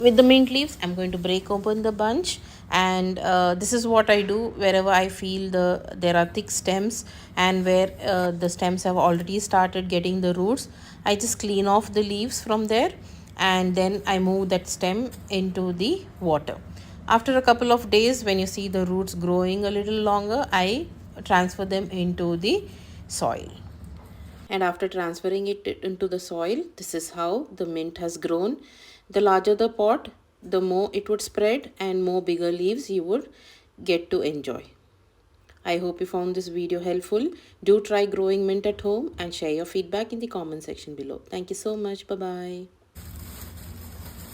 With the mint leaves, I'm going to break open the bunch, and this is what I do wherever I feel there are thick stems, and where the stems have already started getting the roots. I just clean off the leaves from there, and then I move that stem into the water. After a couple of days, when you see the roots growing a little longer, I transfer them into the soil. And after transferring it into the soil, this is how the mint has grown. The larger the pot, the more it would spread, and more bigger leaves you would get to enjoy. I hope you found this video helpful. Do try growing mint at home and share your feedback in the comment section below. Thank you so much. Bye bye.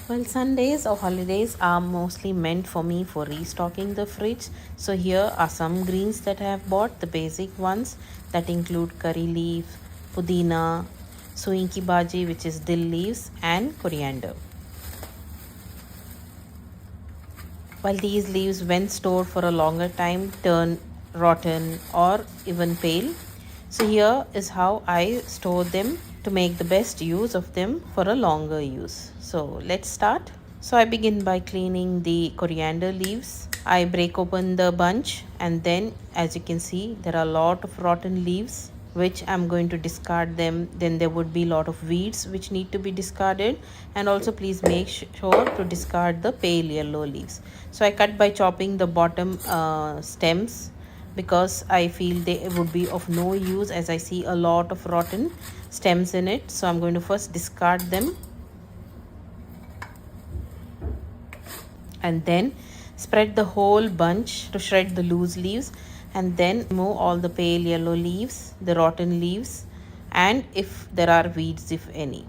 Well, Sundays or holidays are mostly meant for me for restocking the fridge. So here are some greens that I have bought, the basic ones that include curry leaf, pudina, suinki bhaji, which is dill leaves, and coriander. While these leaves, when stored for a longer time, turn rotten or even pale. So here is how I store them to make the best use of them for a longer use. So let's start. So I begin by cleaning the coriander leaves. I break open the bunch, and then as you can see, there are a lot of rotten leaves which I'm going to discard them. Then there would be a lot of weeds which need to be discarded, and also please make sure to discard the pale yellow leaves. So I cut by chopping the bottom stems, because I feel they would be of no use as I see a lot of rotten stems in it. So I'm going to first discard them, and then spread the whole bunch to shred the loose leaves, and then remove all the pale yellow leaves, the rotten leaves, and if there are weeds, if any.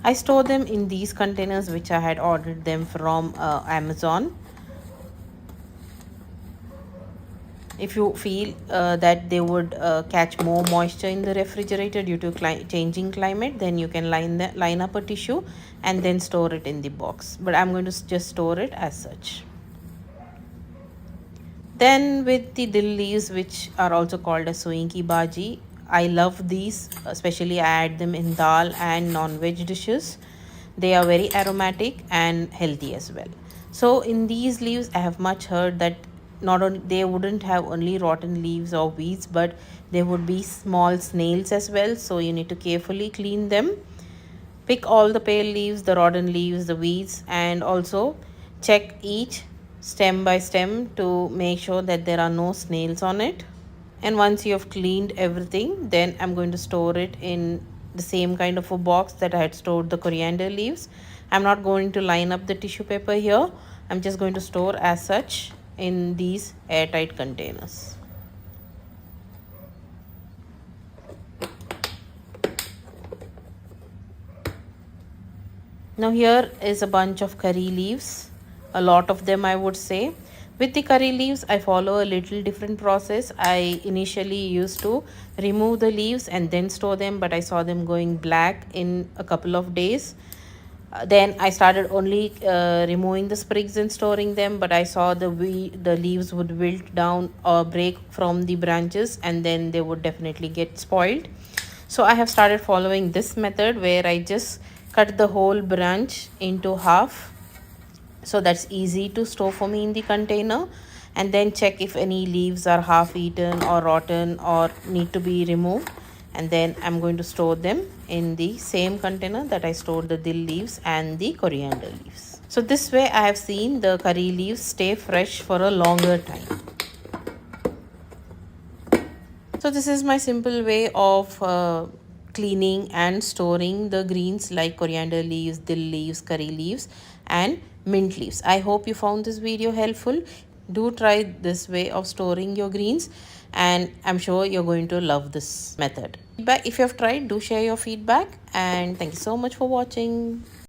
I store them in these containers which I had ordered them from Amazon. If you feel that they would catch more moisture in the refrigerator due to changing climate, then you can line up a tissue and then store it in the box. But I'm going to just store it as such. Then with the dill leaves, which are also called as suinki bhaji, I love these, especially I add them in dal and non-veg dishes. They are very aromatic and healthy as well. So in these leaves, I have much heard that not only they wouldn't have only rotten leaves or weeds, but there would be small snails as well. So you need to carefully clean them. Pick all the pale leaves, the rotten leaves, the weeds, and also check each stem by stem to make sure that there are no snails on it. And once you have cleaned everything, then I'm going to store it in the same kind of a box that I had stored the coriander leaves. I'm not going to line up the tissue paper here. I'm just going to store as such in these airtight containers. Now here is a bunch of curry leaves, a lot of them I would say. With the curry leaves, I follow a little different process. I initially used to remove the leaves and then store them, but I saw them going black in a couple of days. Then I started only removing the sprigs and storing them, but I saw the leaves would wilt down or break from the branches, and then they would definitely get spoiled. So I have started following this method where I just cut the whole branch into half, so that's easy to store for me in the container, and then check if any leaves are half eaten or rotten or need to be removed, and then I'm going to store them in the same container that I stored the dill leaves and the coriander leaves. So this way I have seen the curry leaves stay fresh for a longer time. So this is my simple way of cleaning and storing the greens like coriander leaves, dill leaves, curry leaves, and mint leaves. I hope you found this video helpful. Do try this way of storing your greens, and I'm sure you're going to love this method. But if you have tried, do share your feedback, and thank you so much for watching.